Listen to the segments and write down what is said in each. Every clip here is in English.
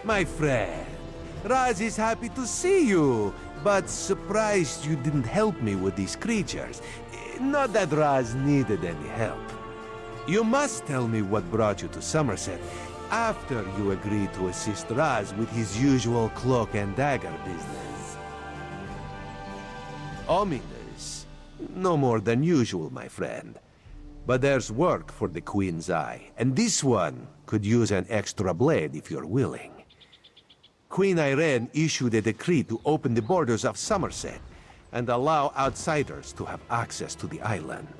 My friend, Raz is happy to see you, but surprised you didn't help me with these creatures. Not that Raz needed any help. You must tell me what brought you to Summerset after you agreed to assist Raz with his usual cloak and dagger business. Ominous. No more than usual, my friend. But there's work for the Queen's Eye, and this one could use an extra blade if you're willing. Queen Irene issued a decree to open the borders of Summerset and allow outsiders to have access to the island.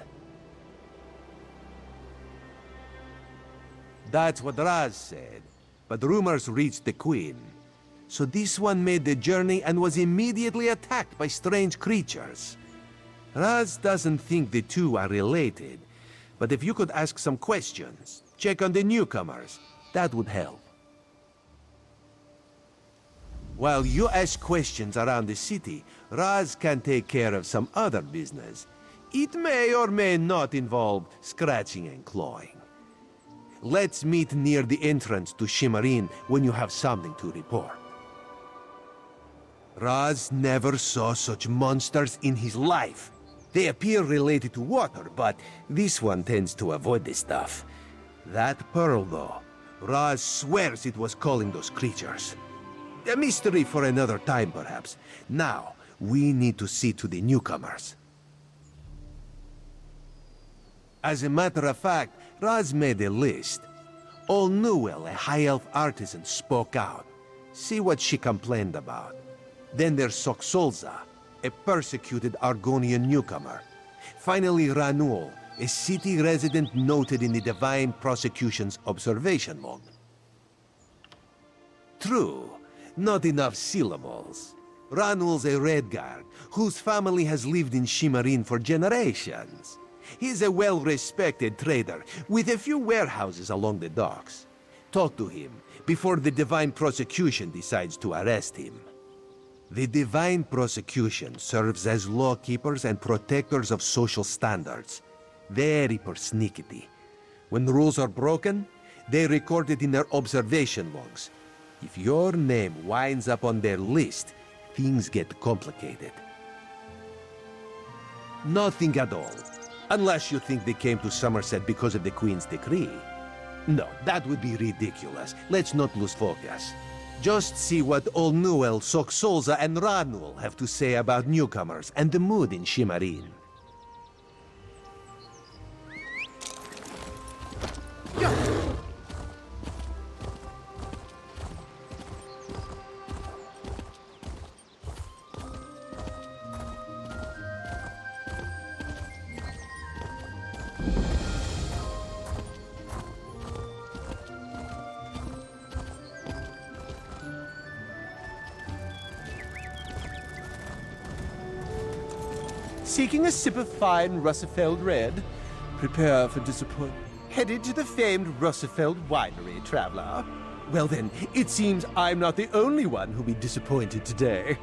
That's what Raz said, but rumors reached the Queen. So this one made the journey and was immediately attacked by strange creatures. Raz doesn't think the two are related, but if you could ask some questions, check on the newcomers, that would help. While you ask questions around the city, Raz can take care of some other business. It may or may not involve scratching and clawing. Let's meet near the entrance to Shimmerin when you have something to report. Raz never saw such monsters in his life. They appear related to water, but this one tends to avoid this stuff. That pearl, though, Raz swears it was calling those creatures. A mystery for another time, perhaps. Now, we need to see to the newcomers. As a matter of fact, Raz made a list. Old Newell, a high elf artisan, spoke out. See what she complained about. Then there's Soxolza, a persecuted Argonian newcomer. Finally, Ranul, a city resident noted in the Divine Prosecution's observation log. True, not enough syllables. Ranul's a Redguard, whose family has lived in Shimmerin for generations. He's a well-respected trader, with a few warehouses along the docks. Talk to him before the Divine Prosecution decides to arrest him. The Divine Prosecution serves as lawkeepers and protectors of social standards. Very persnickety. When rules are broken, they record it in their observation logs. If your name winds up on their list, things get complicated. Nothing at all. Unless you think they came to Summerset because of the Queen's decree. No, that would be ridiculous. Let's not lose focus. Just see what Old Newell, Soxolza, and Ranul have to say about newcomers and the mood in Shimmerin. Seeking a sip of fine Russefeld Red? Prepare for disappointment. Headed to the famed Russefeld Winery, traveler. Well then, it seems I'm not the only one who'll be disappointed today.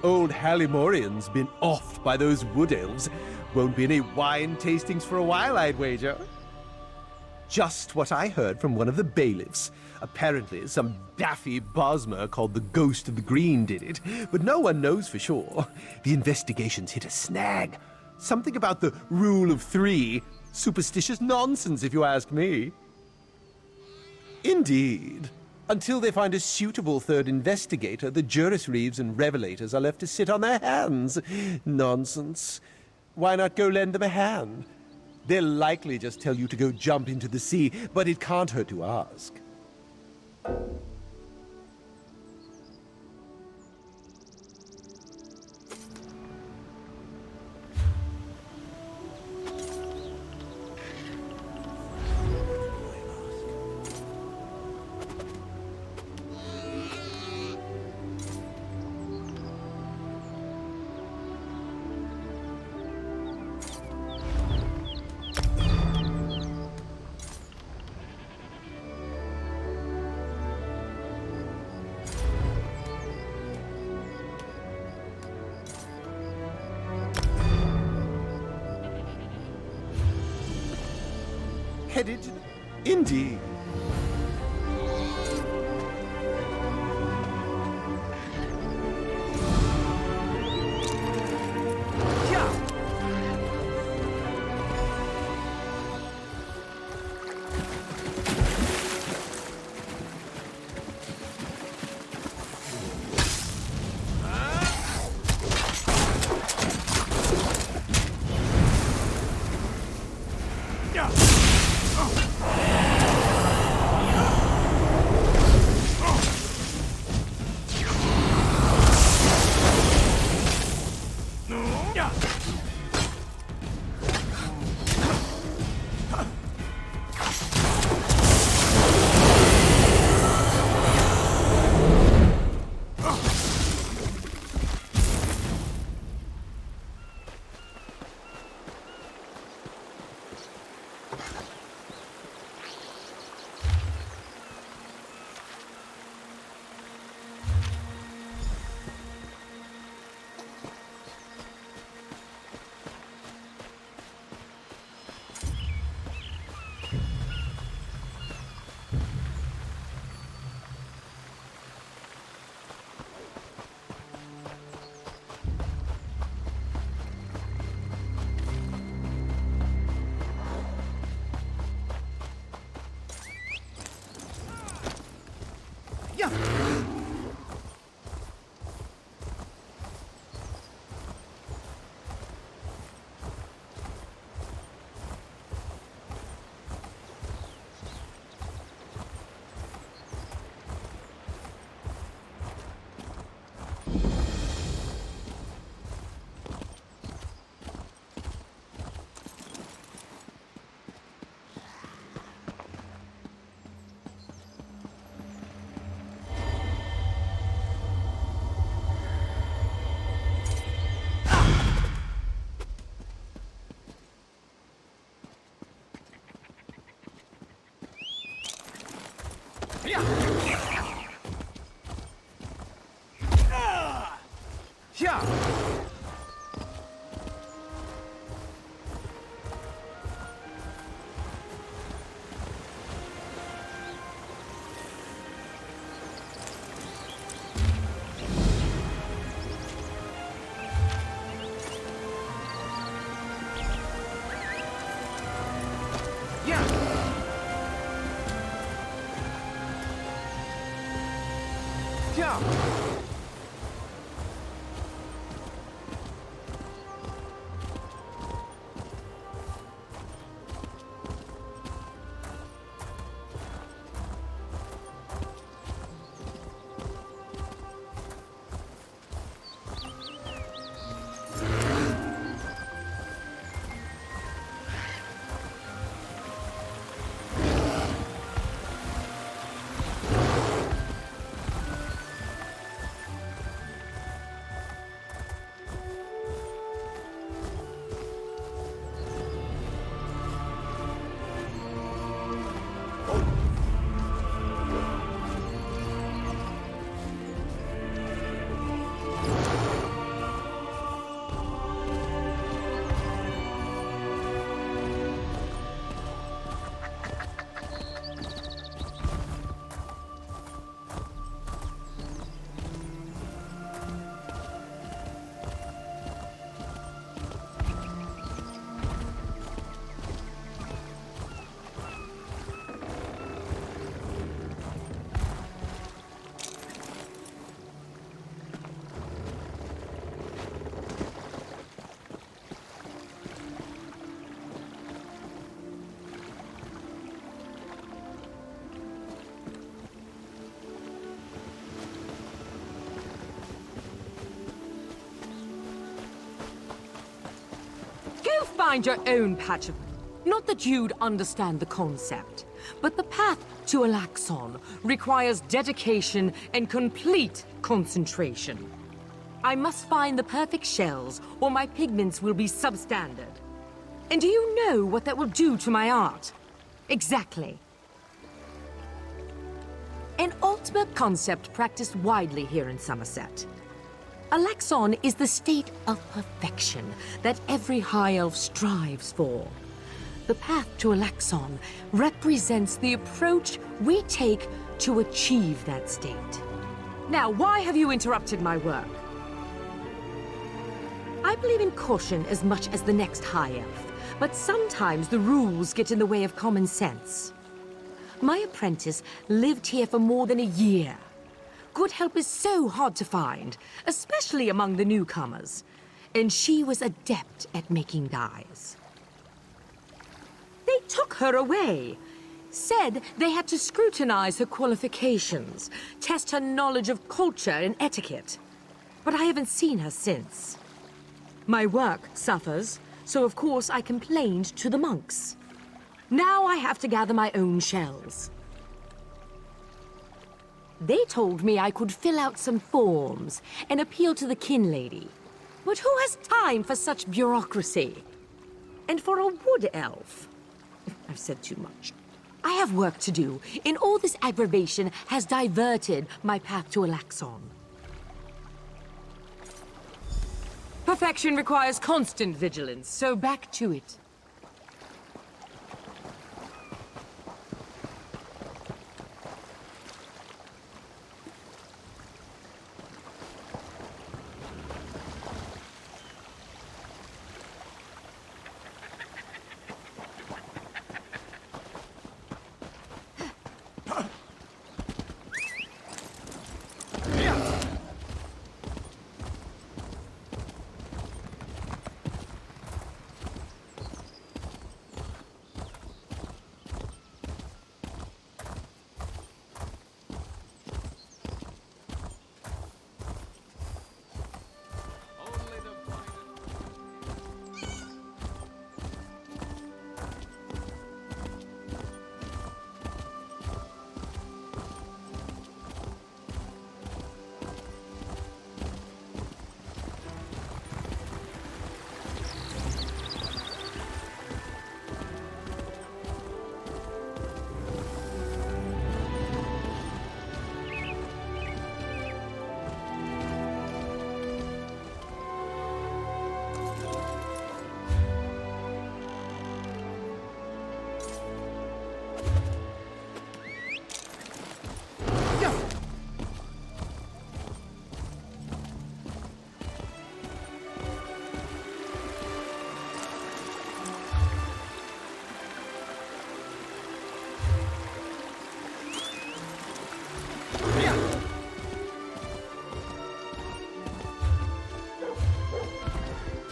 Old Hallimorian's been offed by those wood elves. Won't be any wine tastings for a while, I'd wager. Just what I heard from one of the bailiffs. Apparently, some daffy Bosmer called the Ghost of the Green did it, but no one knows for sure. The investigation's hit a snag. Something about the rule of three. Superstitious nonsense, if you ask me. Indeed. Until they find a suitable third investigator, the Juris Reeves and Revelators are left to sit on their hands. Nonsense. Why not go lend them a hand? They'll likely just tell you to go jump into the sea, but it can't hurt to ask. Headed to... Indeed. Find your own patch of... Not that you'd understand the concept, but the path to Alaxon requires dedication and complete concentration. I must find the perfect shells, or my pigments will be substandard. And do you know what that will do to my art? Exactly. An ultimate concept practiced widely here in Summerset. Alaxon is the state of perfection that every High Elf strives for. The path to Alaxon represents the approach we take to achieve that state. Now, why have you interrupted my work? I believe in caution as much as the next High Elf, but sometimes the rules get in the way of common sense. My apprentice lived here for more than a year. Good help is so hard to find, especially among the newcomers. And she was adept at making dyes. They took her away. Said they had to scrutinize her qualifications, test her knowledge of culture and etiquette. But I haven't seen her since. My work suffers, so of course I complained to the monks. Now I have to gather my own shells. They told me I could fill out some forms and appeal to the kin lady. But who has time for such bureaucracy? And for a wood elf? I've said too much. I have work to do, and all this aggravation has diverted my path to Alaxon. Perfection requires constant vigilance, so back to it.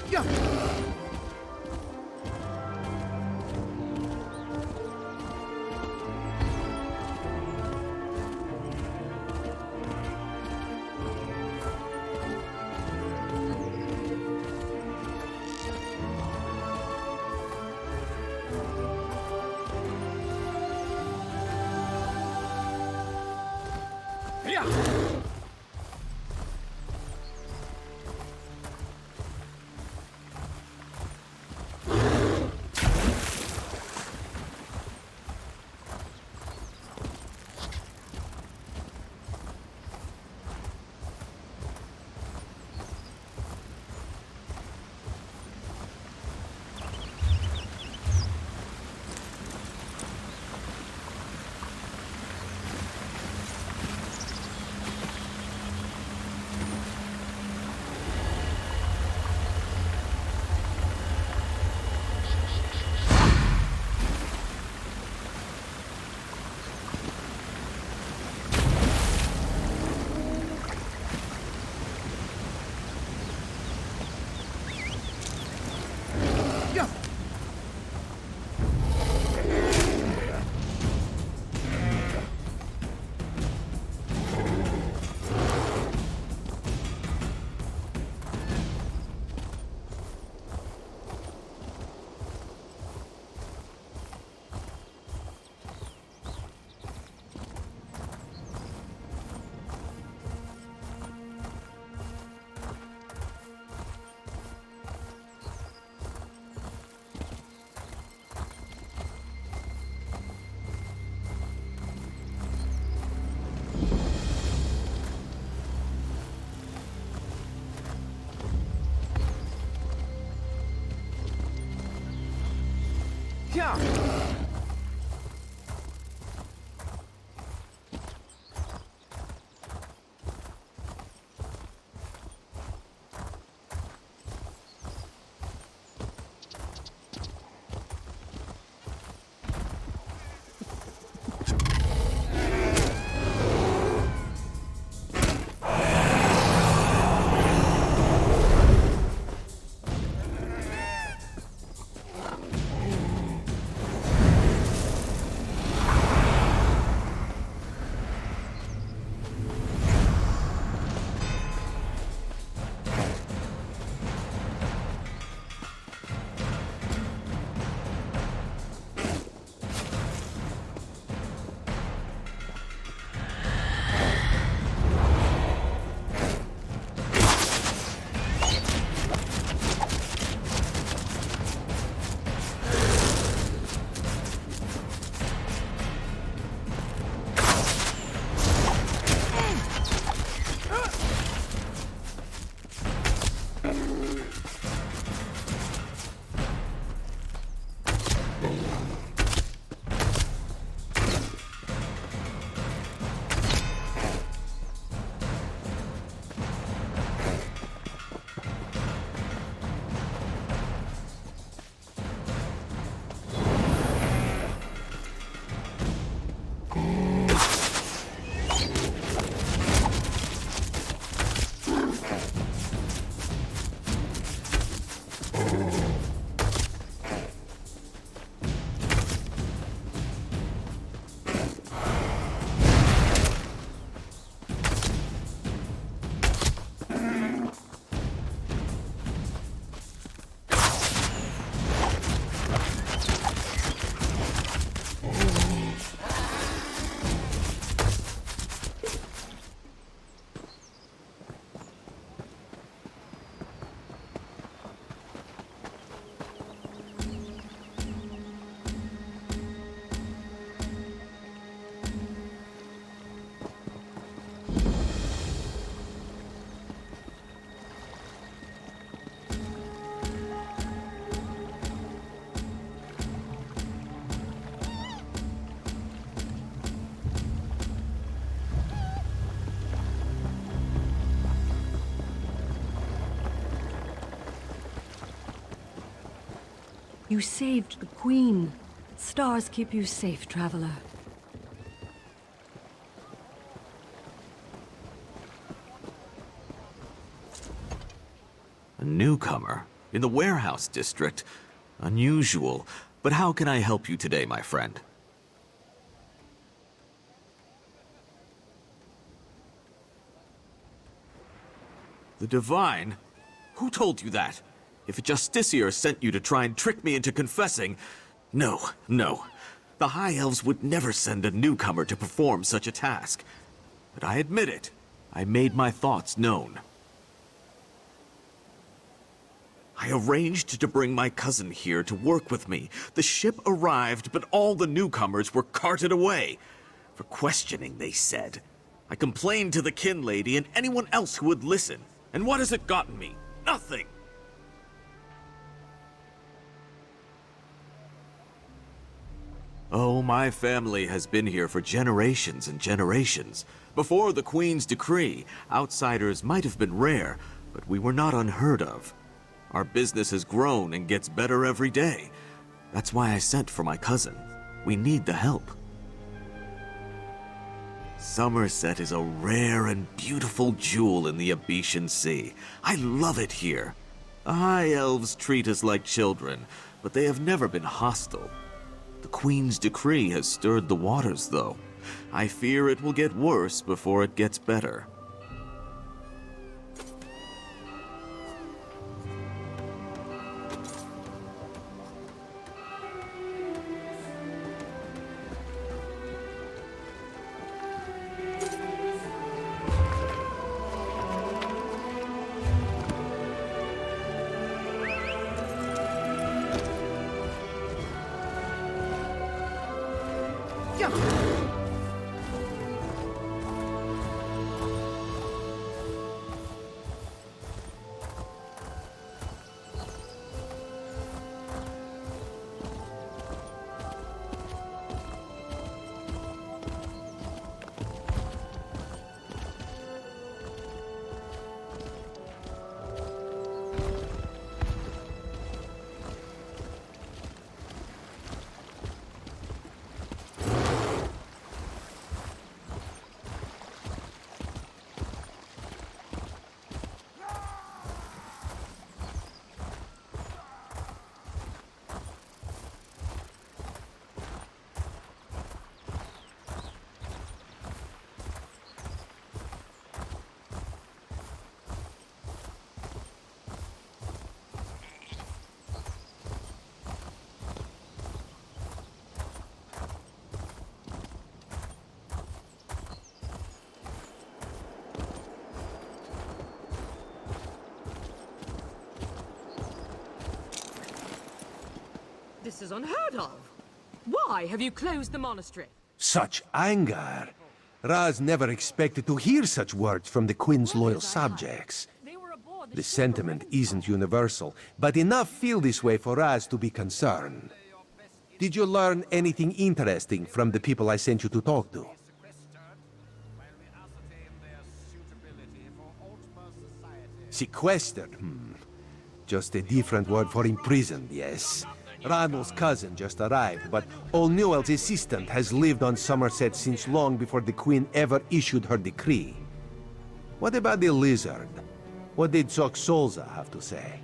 Yeah. Yeah. You saved the Queen. Stars keep you safe, traveler. A newcomer? in the warehouse district. Unusual. But how can I help you today, my friend? The Divine? Who told you that? If a Justiciar sent you to try and trick me into confessing... No, no. The High Elves would never send a newcomer to perform such a task. But I admit it. I made my thoughts known. I arranged to bring my cousin here to work with me. The ship arrived, but all the newcomers were carted away. For questioning, they said. I complained to the kin lady and anyone else who would listen. And what has it gotten me? Nothing! Oh, my family has been here for generations and generations. Before the Queen's decree, outsiders might have been rare, but we were not unheard of. Our business has grown and gets better every day. That's why I sent for my cousin. We need the help. Summerset is a rare and beautiful jewel in the Abetian Sea. I love it here. The High Elves treat us like children, but they have never been hostile. The Queen's decree has stirred the waters, though. I fear it will get worse before it gets better. This is unheard of. Why have you closed the monastery? Such anger! Raz never expected to hear such words from the Queen's loyal subjects. The sentiment isn't universal, but enough feel this way for Raz to be concerned. Did you learn anything interesting from the people I sent you to talk to? Sequestered? Just a different word for imprisoned, yes. Ranul's cousin just arrived, but Old Newell's assistant has lived on Summerset since long before the Queen ever issued her decree. What about the lizard? What did Solza have to say?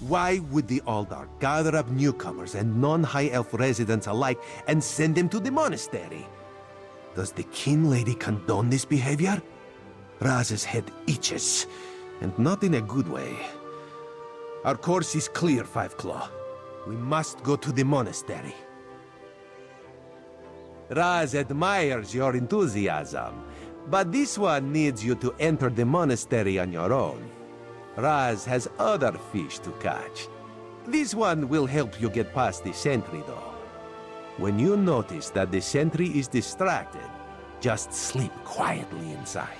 Why would the Aldar gather up newcomers and non-High Elf residents alike and send them to the monastery? Does the kin lady condone this behavior? Raz's head itches, and not in a good way. Our course is clear, Five Claw. We must go to the monastery. Raz admires your enthusiasm, but this one needs you to enter the monastery on your own. Raz has other fish to catch. This one will help you get past the sentry, though. When you notice that the sentry is distracted, just sleep quietly inside.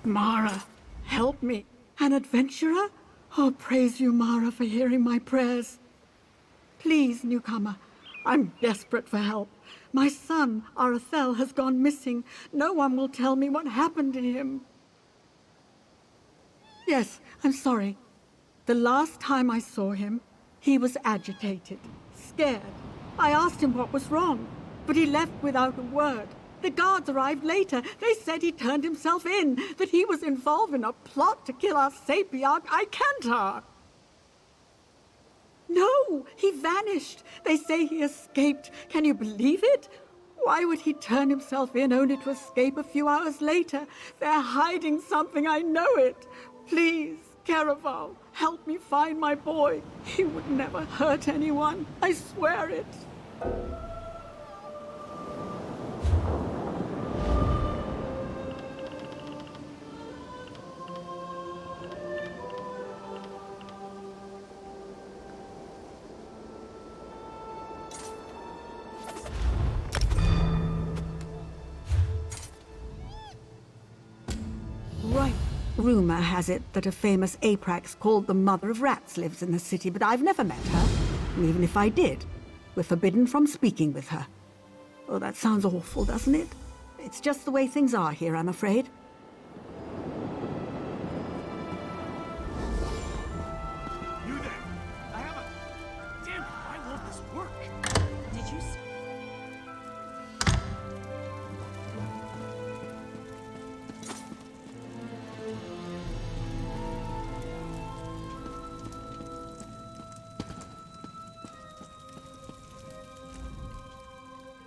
Mara, help me. An adventurer? Oh, praise you, Mara, for hearing my prayers. Please, newcomer, I'm desperate for help. My son, Arathel, has gone missing. No one will tell me what happened to him. Yes, I'm sorry. The last time I saw him, he was agitated, scared. I asked him what was wrong, but he left without a word. The guards arrived later. They said he turned himself in, that he was involved in a plot to kill our sapiarch, Icantar. No, he vanished. They say he escaped. Can you believe it? Why would he turn himself in only to escape a few hours later? They're hiding something, I know it. Please, Caraval, help me find my boy. He would never hurt anyone. I swear it. Right. Rumor has it that a famous Aprax called the Mother of Rats lives in the city, but I've never met her. And even if I did, we're forbidden from speaking with her. Oh, that sounds awful, doesn't it? It's just the way things are here, I'm afraid. You there? I have a... Damn it, why won't this work? Did you see?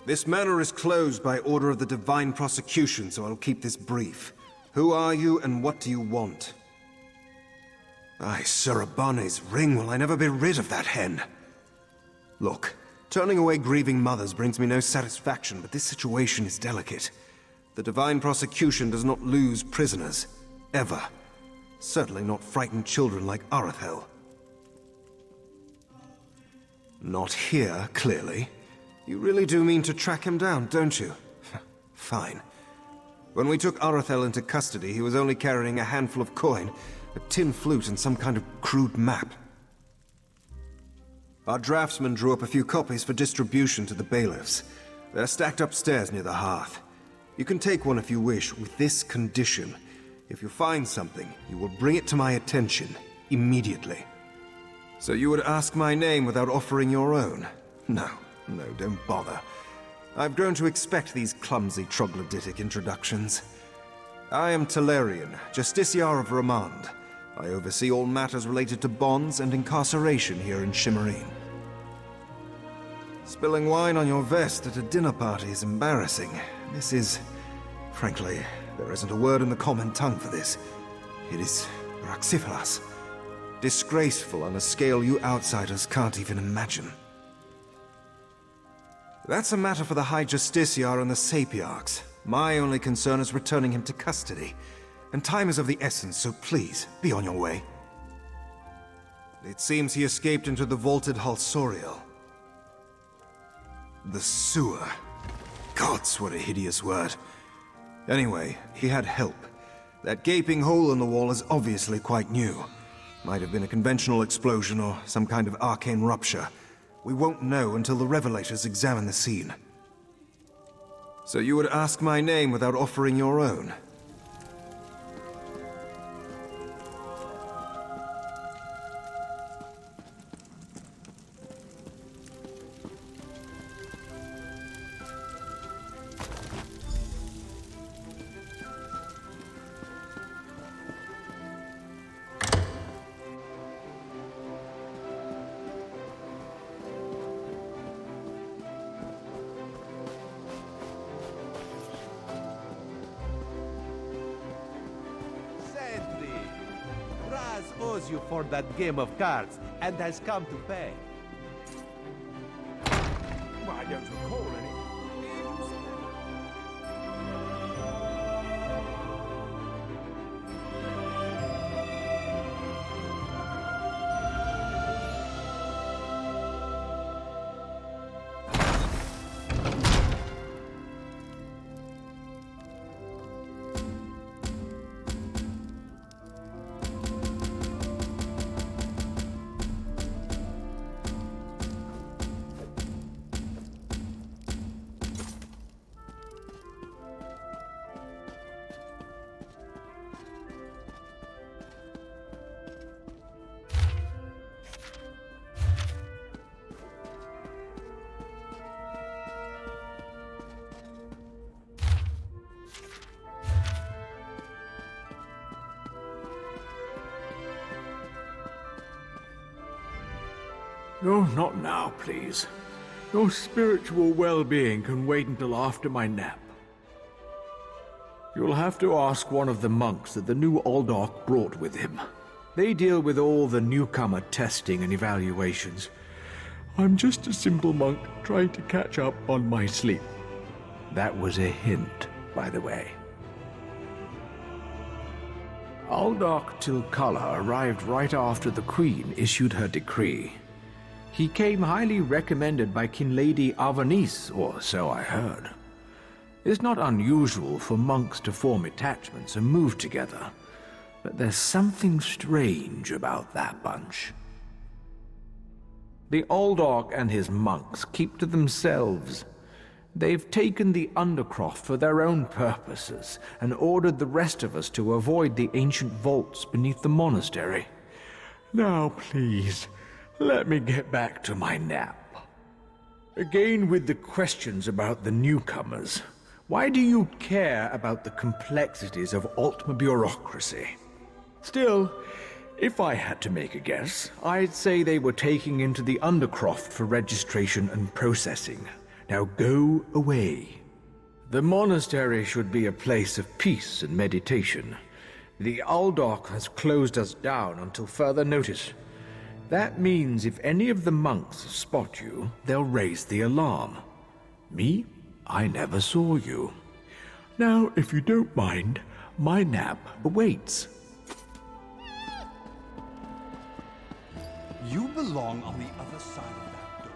This manor is closed by order of the Divine Prosecution, so I'll keep this brief. Who are you, and what do you want? Aye, Sir Abane's ring, will I never be rid of that hen? Look, turning away grieving mothers brings me no satisfaction, but this situation is delicate. The Divine Prosecution does not lose prisoners. Ever. Certainly not frightened children like Arathel. Not here, clearly. You really do mean to track him down, don't you? Fine. When we took Arathel into custody, he was only carrying a handful of coin, a tin flute, and some kind of crude map. Our draftsman drew up a few copies for distribution to the bailiffs. They're stacked upstairs near the hearth. You can take one if you wish, with this condition. If you find something, you will bring it to my attention, immediately. So you would ask my name without offering your own? No, don't bother. I've grown to expect these clumsy troglodytic introductions. I am Talarian, Justiciar of Ramand. I oversee all matters related to bonds and incarceration here in Shimmerine. Spilling wine on your vest at a dinner party is embarrassing. This is... frankly, there isn't a word in the common tongue for this. It is raxiferous. Disgraceful on a scale you outsiders can't even imagine. That's a matter for the High Justiciar and the Sapiarchs. My only concern is returning him to custody. And time is of the essence, so please, be on your way. It seems he escaped into the vaulted Halsoriel. The sewer. Gods, what a hideous word. Anyway, he had help. That gaping hole in the wall is obviously quite new. Might have been a conventional explosion or some kind of arcane rupture. We won't know until the Revelators examine the scene. So you would ask my name without offering your own? Owes you for that game of cards and has come to pay. Well, I don't recall any. No, not now, please. Your spiritual well-being can wait until after my nap. You'll have to ask one of the monks that the new Aldork brought with him. They deal with all the newcomer testing and evaluations. I'm just a simple monk trying to catch up on my sleep. That was a hint, by the way. Aldork Tilkala arrived right after the Queen issued her decree. He came highly recommended by King Lady Avanice, or so I heard. It's not unusual for monks to form attachments and move together, but there's something strange about that bunch. The Aldork and his monks keep to themselves. They've taken the Undercroft for their own purposes and ordered the rest of us to avoid the ancient vaults beneath the monastery. Now, please, let me get back to my nap. Again with the questions about the newcomers. Why do you care about the complexities of Altma bureaucracy? Still, if I had to make a guess, I'd say they were taking into the Undercroft for registration and processing. Now go away. The monastery should be a place of peace and meditation. The Aldork has closed us down until further notice. That means if any of the monks spot you, they'll raise the alarm. Me? I never saw you. Now, if you don't mind, my nap awaits. You belong on the other side of that door.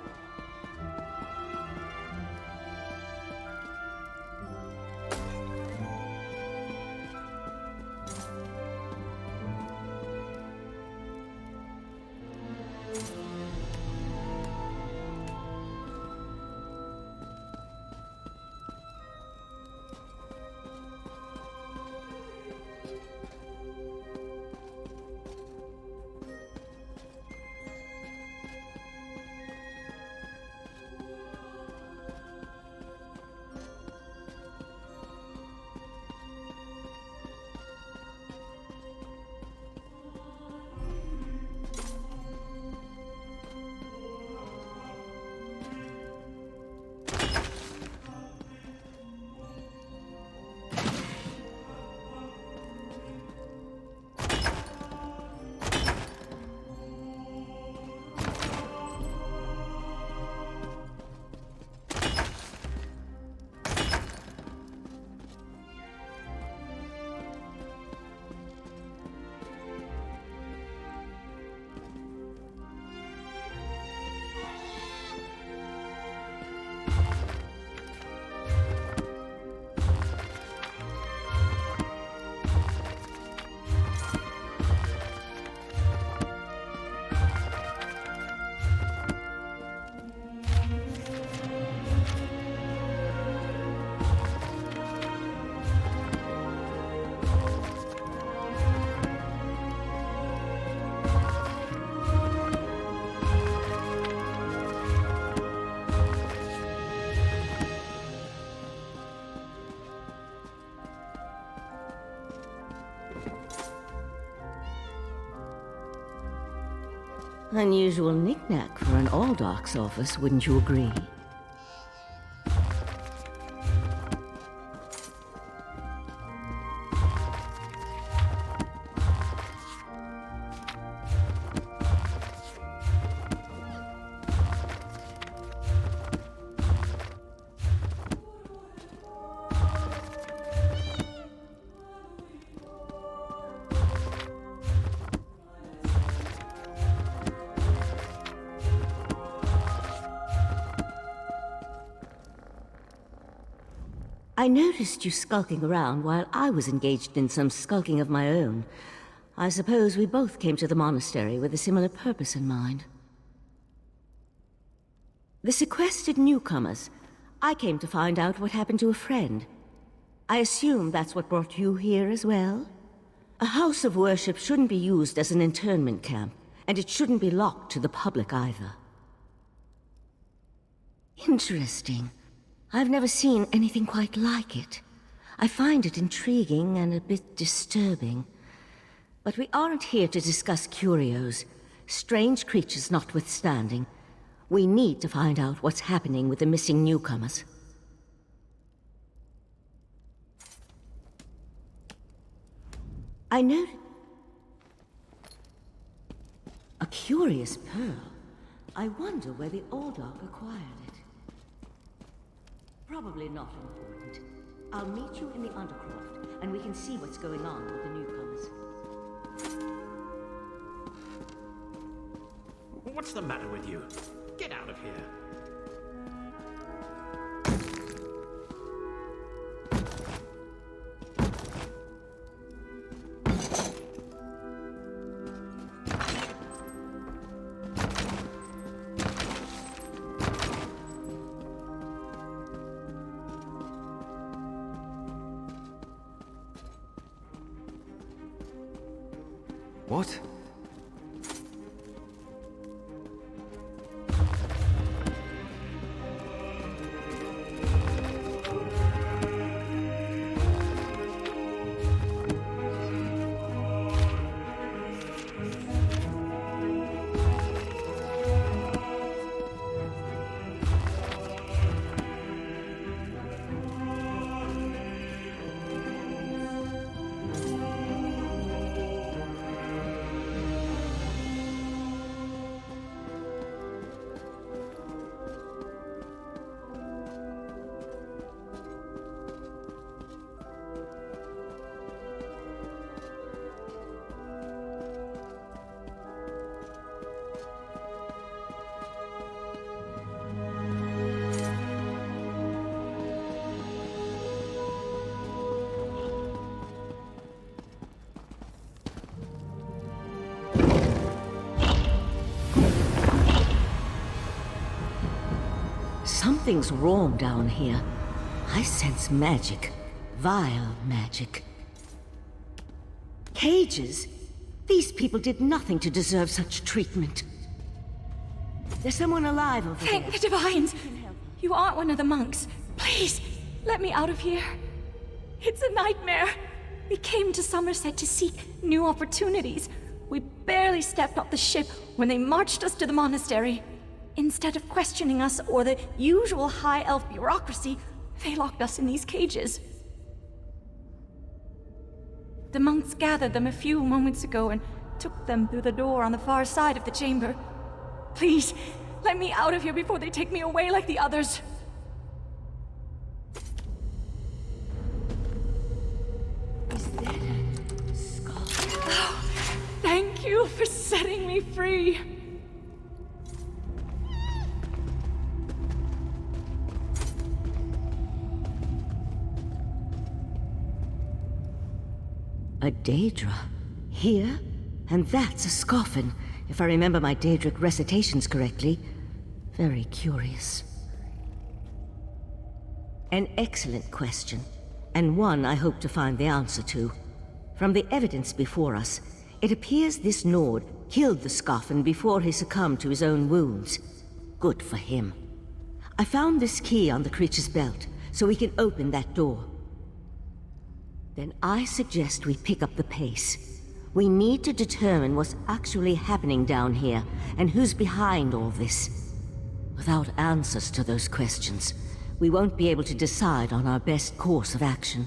Unusual knick-knack for an Aldork's office, wouldn't you agree? I noticed you skulking around while I was engaged in some skulking of my own. I suppose we both came to the monastery with a similar purpose in mind. The sequestered newcomers. I came to find out what happened to a friend. I assume that's what brought you here as well? A house of worship shouldn't be used as an internment camp, and it shouldn't be locked to the public either. Interesting. I've never seen anything quite like it. I find it intriguing and a bit disturbing. But we aren't here to discuss curios. strange creatures notwithstanding, we need to find out what's happening with the missing newcomers. I noted a curious pearl. I wonder where the Aldok acquired it. Probably not important. I'll meet you in the Undercroft, and we can see what's going on with the newcomers. What's the matter with you? Get out of here. What? Something's wrong down here. I sense magic. Vile magic. Cages? These people did nothing to deserve such treatment. There's someone alive over there. Thank the Divines! You aren't one of the monks. Please, let me out of here. It's a nightmare. We came to Summerset to seek new opportunities. We barely stepped off the ship when they marched us to the monastery. Instead of questioning us or the usual high elf bureaucracy, they locked us in these cages. The monks gathered them a few moments ago and took them through the door on the far side of the chamber. Please, let me out of here before they take me away like the others. Is that a skull? Oh, thank you for setting me free. A Daedra? Here? And that's a Scoffin, if I remember my Daedric recitations correctly. Very curious. An excellent question, and one I hope to find the answer to. From the evidence before us, it appears this Nord killed the Scoffin before he succumbed to his own wounds. Good for him. I found this key on the creature's belt, so we can open that door. Then I suggest we pick up the pace. We need to determine what's actually happening down here, and who's behind all this. Without answers to those questions, we won't be able to decide on our best course of action.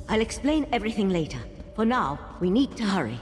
I'll explain everything later. For now, we need to hurry.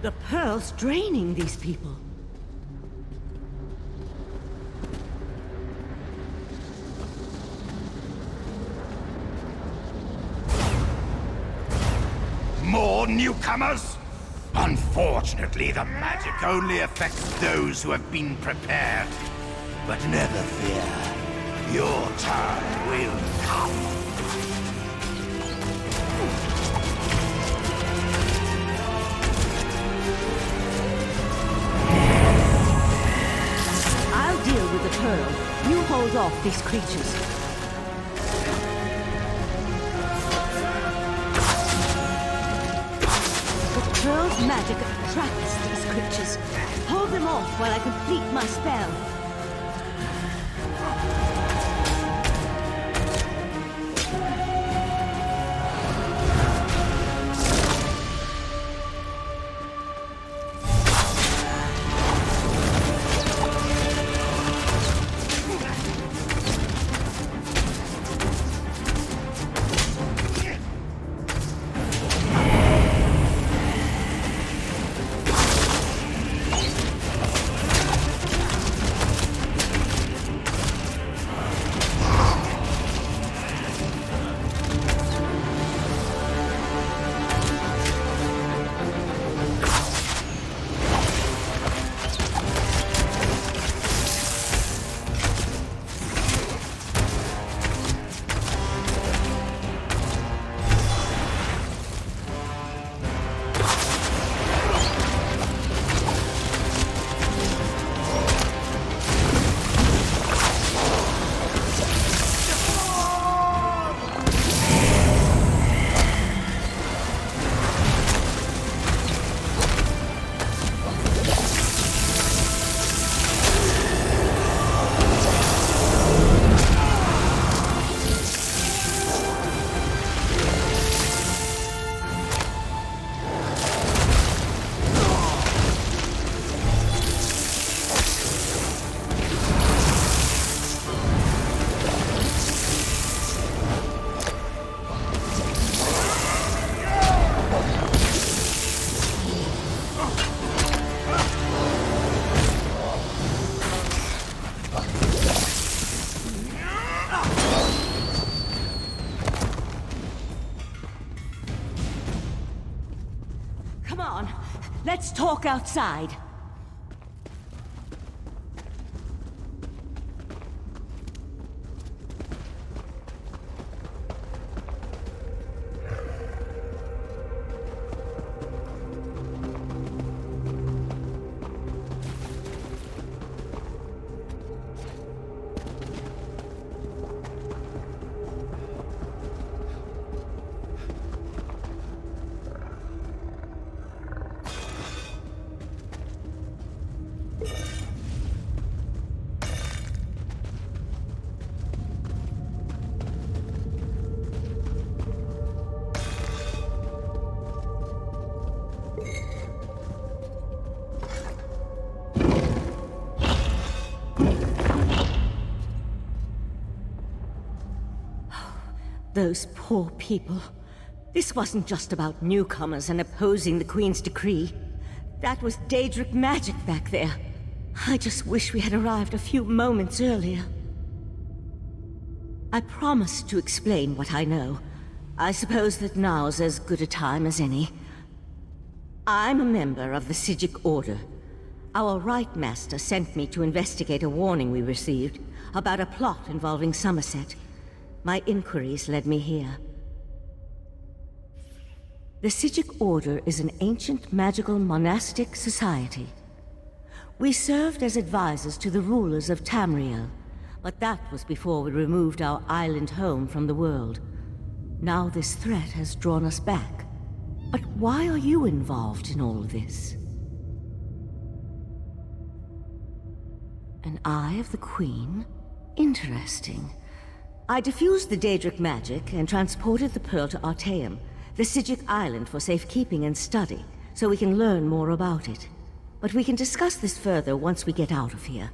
The pearl's draining these people. for newcomers? Unfortunately, the magic only affects those who have been prepared. But never fear, your time will come. I'll deal with the pearl. You hold off these creatures. The pearl's magic attracts these creatures. Hold them off while I complete my spell. Come on, let's talk outside. Those poor people. This wasn't just about newcomers and opposing the Queen's decree. That was Daedric magic back there. I just wish we had arrived a few moments earlier. I promised to explain what I know. I suppose that now's as good a time as any. I'm a member of the Psijic Order. Our Rite Master sent me to investigate a warning we received about a plot involving Summerset. My inquiries led me here. The Psijic Order is an ancient magical monastic society. We served as advisors to the rulers of Tamriel, but that was before we removed our island home from the world. Now this threat has drawn us back. But why are you involved in all this? An Eye of the Queen? Interesting. I diffused the Daedric magic and transported the pearl to Artaeum, the Psijic island for safekeeping and study, so we can learn more about it. But we can discuss this further once we get out of here.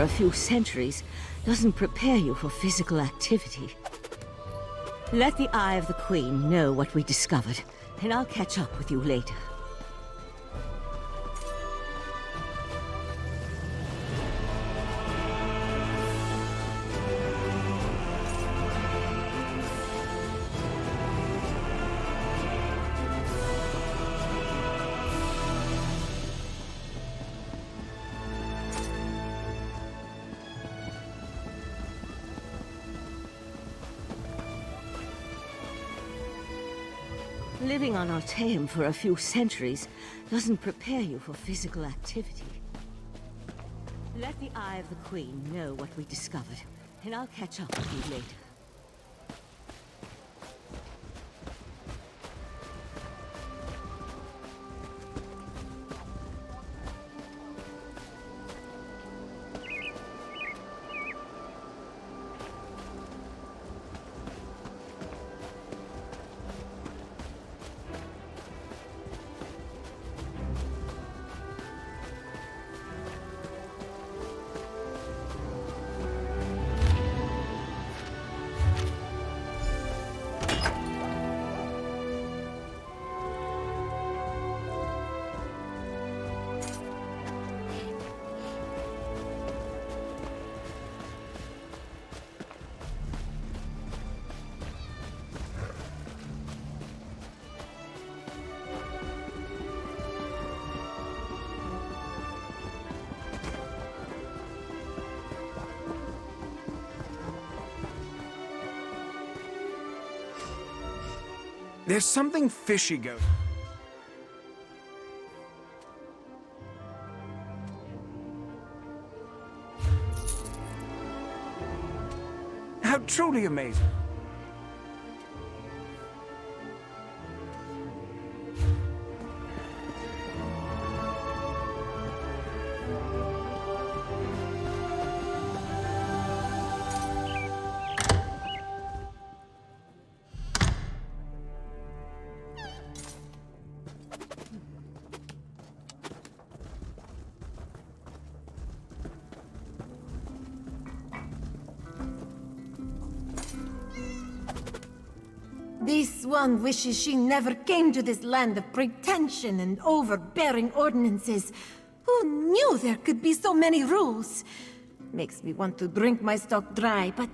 for a few centuries doesn't prepare you for physical activity. Let the Eye of the Queen know what we discovered, and I'll catch up with you later. Living on Artaeum for a few centuries doesn't prepare you for physical activity. Let the Eye of the Queen know what we discovered, and I'll catch up with you later. There's something fishy going. How truly amazing. This one wishes she never came to this land of pretension and overbearing ordinances. Who knew there could be so many rules? Makes me want to drink my stock dry, but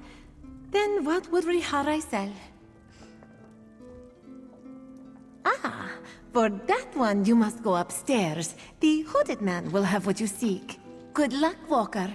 then what would Riharai sell? Ah, for that one you must go upstairs. The hooded man will have what you seek. Good luck, Walker.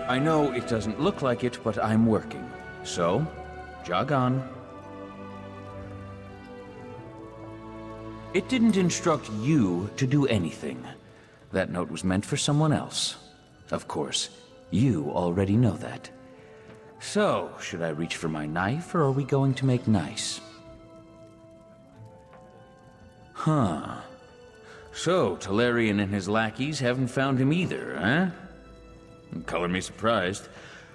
I know it doesn't look like it, but I'm working. So, jog on. It didn't instruct you to do anything. That note was meant for someone else. Of course, you already know that. So, should I reach for my knife, or are we going to make nice? Huh. So, Talarian and his lackeys haven't found him either, eh? Color me surprised.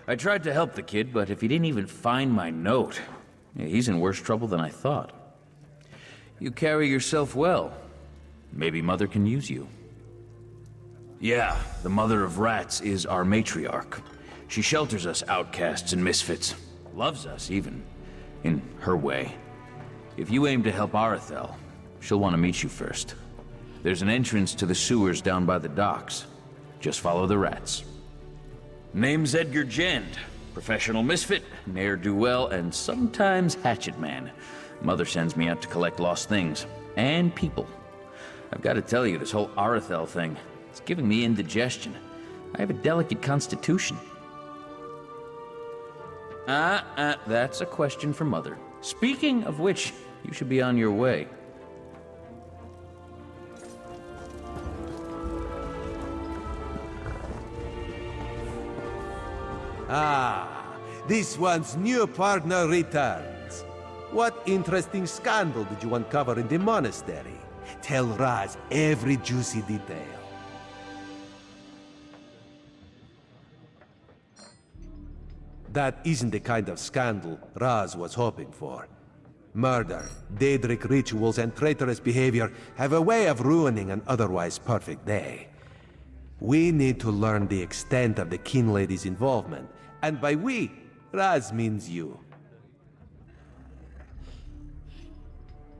I tried to help the kid, but if he didn't even find my note, he's in worse trouble than I thought. You carry yourself well. Maybe Mother can use you. Yeah, the Mother of Rats is our matriarch. She shelters us outcasts and misfits. Loves us, even. In her way. If you aim to help Arethel, she'll want to meet you first. There's an entrance to the sewers down by the docks. Just follow the rats. Name's Edgar Jend. Professional misfit, ne'er-do-well, and sometimes hatchet man. Mother sends me out to collect lost things. And people. I've got to tell you, this whole Arethel thing, it's giving me indigestion. I have a delicate constitution. That's a question for Mother. Speaking of which, you should be on your way. Ah, this one's new partner returns. What interesting scandal did you uncover in the monastery? Tell Raz every juicy detail. That isn't the kind of scandal Raz was hoping for. Murder, Daedric rituals, and traitorous behavior have a way of ruining an otherwise perfect day. We need to learn the extent of the Kin Lady's involvement, and by we, Raz means you.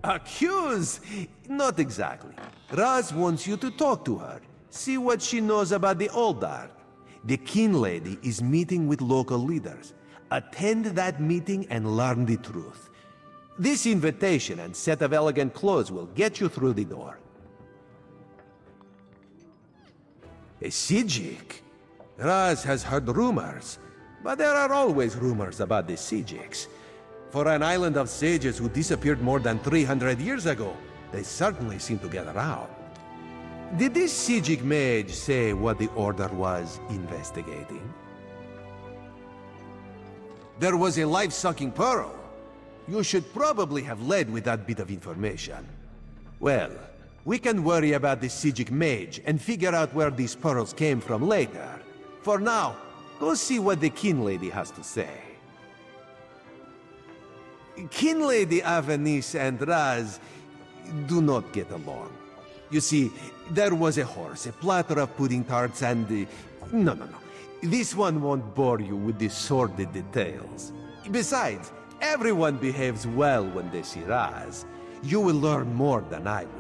Accuse? Not exactly. Raz wants you to talk to her, see what she knows about the Oldar. The Kin Lady is meeting with local leaders. Attend that meeting and learn the truth. This invitation and set of elegant clothes will get you through the door. A Sijik? Raz has heard rumors, but there are always rumors about the Sijiks. For an island of sages who disappeared more than 300 years ago, they certainly seem to get around. Did this Sijik mage say what the Order was investigating? There was a life-sucking pearl. You should probably have led with that bit of information. Well, we can worry about the Sijik mage and figure out where these pearls came from later. For now, go see what the Kin Lady has to say. Kin Lady Avanice and Raz do not get along. You see, there was a horse, a platter of pudding tarts, and... No. This one won't bore you with the sordid details. Besides, everyone behaves well when they see Raz. You will learn more than I would.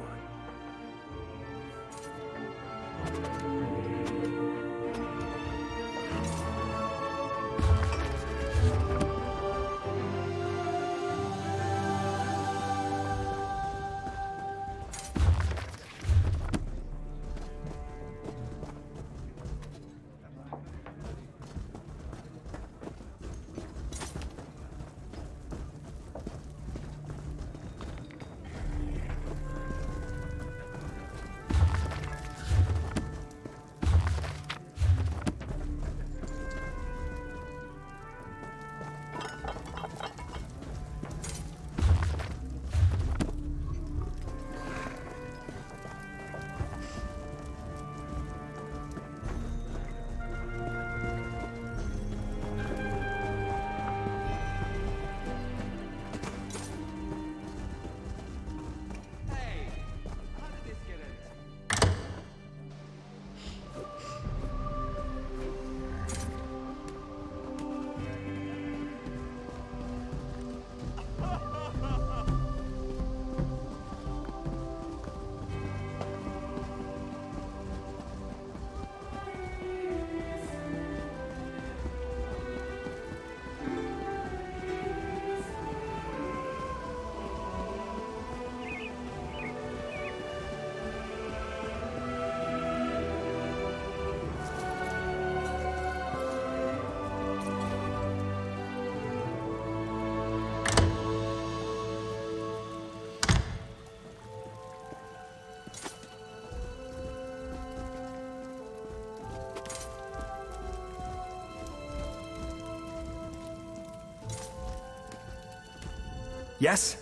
Yes?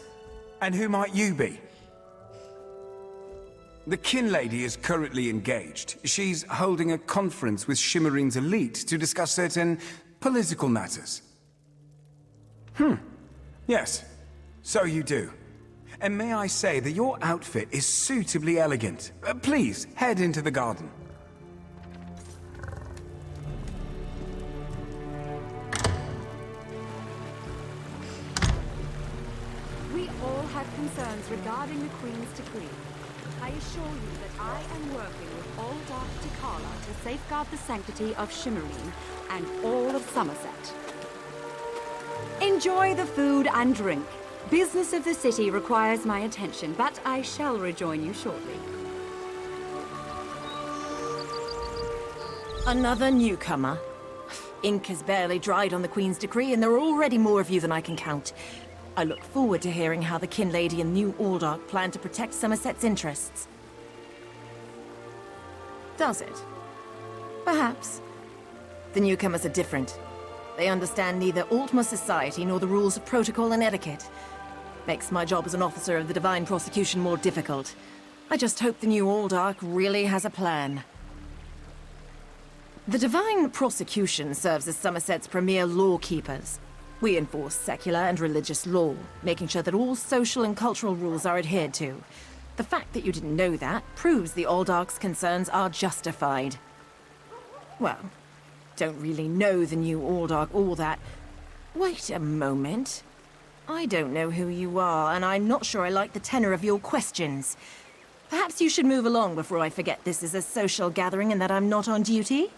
And who might you be? The Kin Lady is currently engaged. She's holding a conference with Shimmerine's elite to discuss certain political matters. Yes. So you do. And may I say that your outfit is suitably elegant. Please, head into the garden. We all have concerns regarding the Queen's decree. I assure you that I am working with all Dark Tikala to safeguard the sanctity of Shimmerine and all of Summerset. Enjoy the food and drink. Business of the city requires my attention, but I shall rejoin you shortly. Another newcomer. Ink has barely dried on the Queen's decree, and there are already more of you than I can count. I look forward to hearing how the Kin Lady and New Aldark plan to protect Summerset's interests. Does it? Perhaps. The newcomers are different. They understand neither Altma society nor the rules of protocol and etiquette. Makes my job as an officer of the Divine Prosecution more difficult. I just hope the new Aldark really has a plan. The Divine Prosecution serves as Summerset's premier lawkeepers. We enforce secular and religious law, making sure that all social and cultural rules are adhered to. The fact that you didn't know that proves the Aldark's concerns are justified. Well, don't really know the new Aldark all that. Wait a moment. I don't know who you are, and I'm not sure I like the tenor of your questions. Perhaps you should move along before I forget this is a social gathering and that I'm not on duty?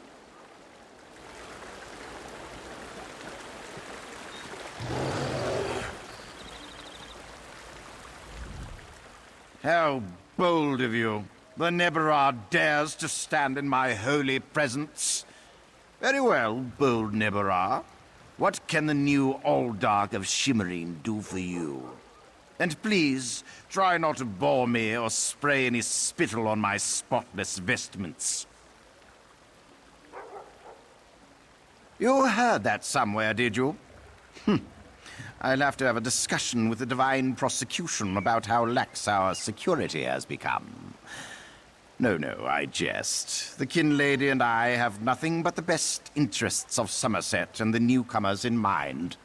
How bold of you. The Neberah dares to stand in my holy presence. Very well, bold Neberah. What can the new Aldark of Shimmerine do for you? And please, try not to bore me or spray any spittle on my spotless vestments. You heard that somewhere, did you? I'll have to have a discussion with the Divine Prosecution about how lax our security has become. No, I jest. The kin lady and I have nothing but the best interests of Summerset and the newcomers in mind.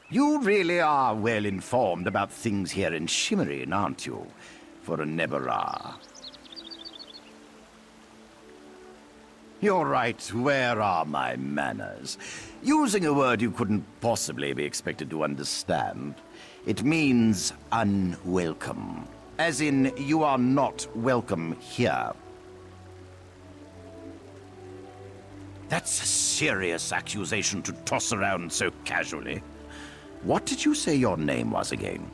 You really are well informed about things here in Shimmerine, aren't you? For a Neberah. You're right, where are my manners? Using a word you couldn't possibly be expected to understand. It means unwelcome. As in, you are not welcome here. That's a serious accusation to toss around so casually. What did you say your name was again?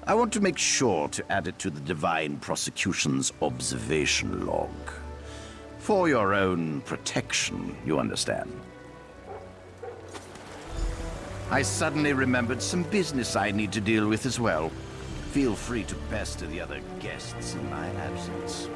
I want to make sure to add it to the Divine Prosecution's observation log. For your own protection, you understand. I suddenly remembered some business I need to deal with as well. Feel free to pester the other guests in my absence.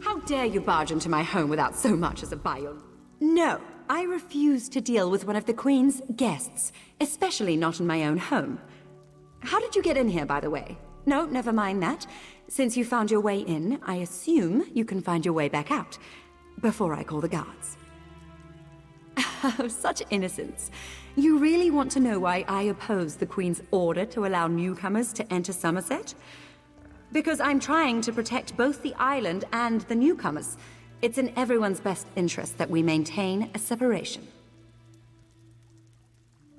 How dare you barge into my home without so much as a bio? No, I refuse to deal with one of the Queen's guests, especially not in my own home. How did you get in here, by the way? No, never mind that. Since you found your way in, I assume you can find your way back out, before I call the guards. Oh, such innocence. You really want to know why I oppose the Queen's order to allow newcomers to enter Summerset? Because I'm trying to protect both the island and the newcomers. It's in everyone's best interest that we maintain a separation.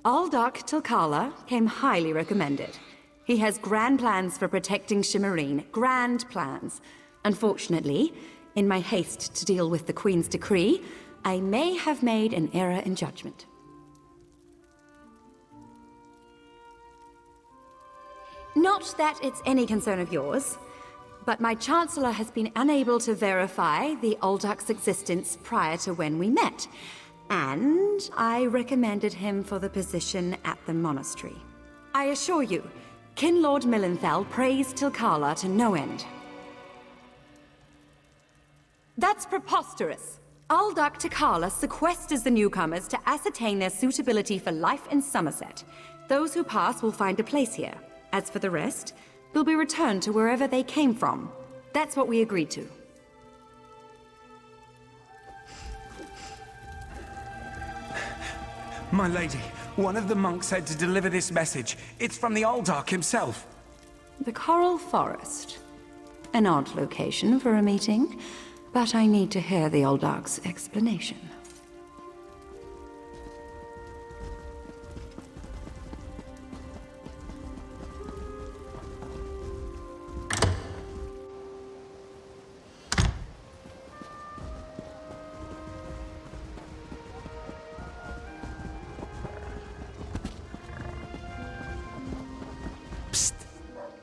Aldark Tilkala came highly recommended. He has grand plans for protecting Shimmerine. Grand plans. Unfortunately, in my haste to deal with the Queen's decree, I may have made an error in judgment. Not that it's any concern of yours, but my Chancellor has been unable to verify the Aldark's existence prior to when we met, and I recommended him for the position at the monastery. I assure you, Kin Lord Millenthal praised Tilkala to no end. That's preposterous! Aldark Tilkala sequesters the newcomers to ascertain their suitability for life in Summerset. Those who pass will find a place here. As for the rest, they'll be returned to wherever they came from. That's what we agreed to. My lady, One of the monks said to deliver this message. It's from the Aldarch himself. The Coral Forest. An odd location for a meeting, but I need to hear the Aldarch's explanation. Psst.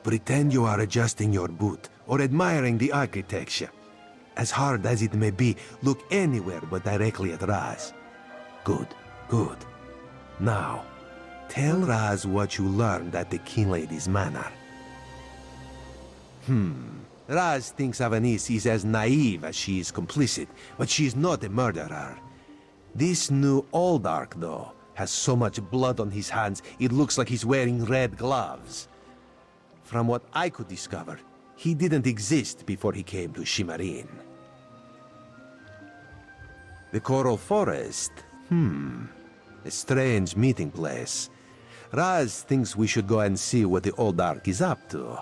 Pretend you are adjusting your boot or admiring the architecture. As hard as it may be, look anywhere but directly at Raz. Good, good. Now, tell Raz what you learned at the King Lady's manor. Raz thinks Avanis is as naive as she is complicit, but she is not a murderer. This new Aldarch, though, has so much blood on his hands, it looks like he's wearing red gloves. From what I could discover, he didn't exist before he came to Shimmerin. The Coral Forest? A strange meeting place. Raz thinks we should go and see what the Aldarch is up to.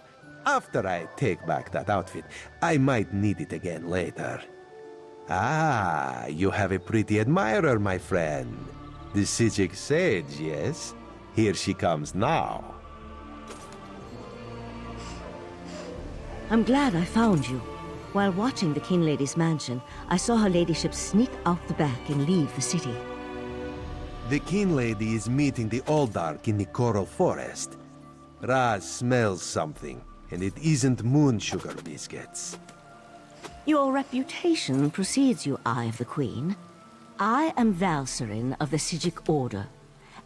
After I take back that outfit, I might need it again later. Ah, you have a pretty admirer, my friend. The Sijic Sage, yes? Here she comes now. I'm glad I found you. While watching the King Lady's mansion, I saw her ladyship sneak out the back and leave the city. The King Lady is meeting the Aldarch in the Coral Forest. Raz smells something, and it isn't moon sugar biscuits. Your reputation precedes you, Eye of the Queen. I am Valserin of the Sijic Order,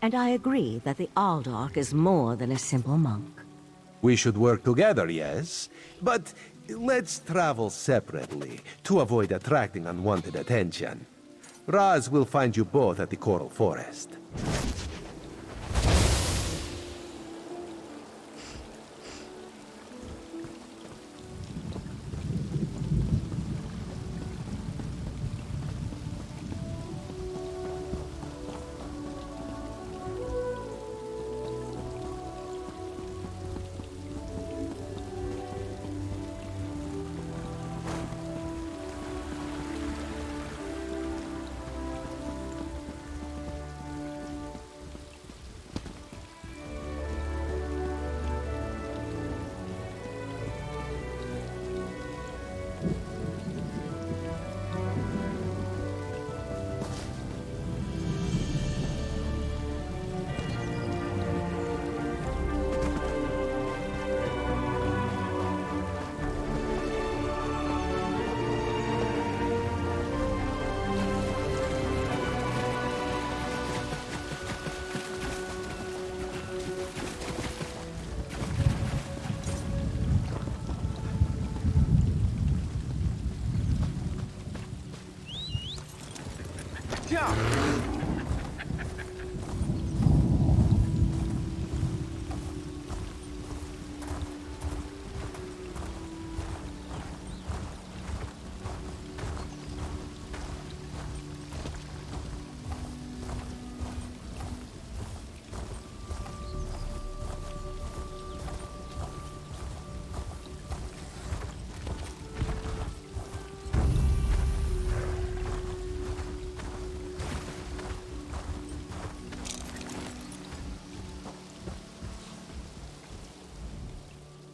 and I agree that the Aldarch is more than a simple monk. We should work together, yes? But let's travel separately to avoid attracting unwanted attention. Raz will find you both at the Coral Forest.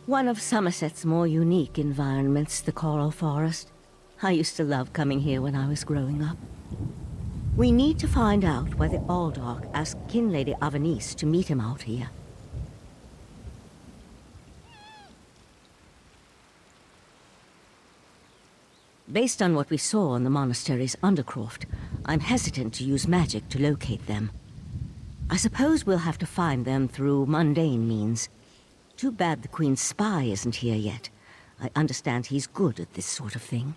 One of Summerset's more unique environments, the Coral Forest. I used to love coming here when I was growing up. We need to find out why the Aldarch asked King Lady Avanis to meet him out here. Based on what we saw on the monastery's undercroft, I'm hesitant to use magic to locate them. I suppose we'll have to find them through mundane means. Too bad the Queen's spy isn't here yet. I understand he's good at this sort of thing.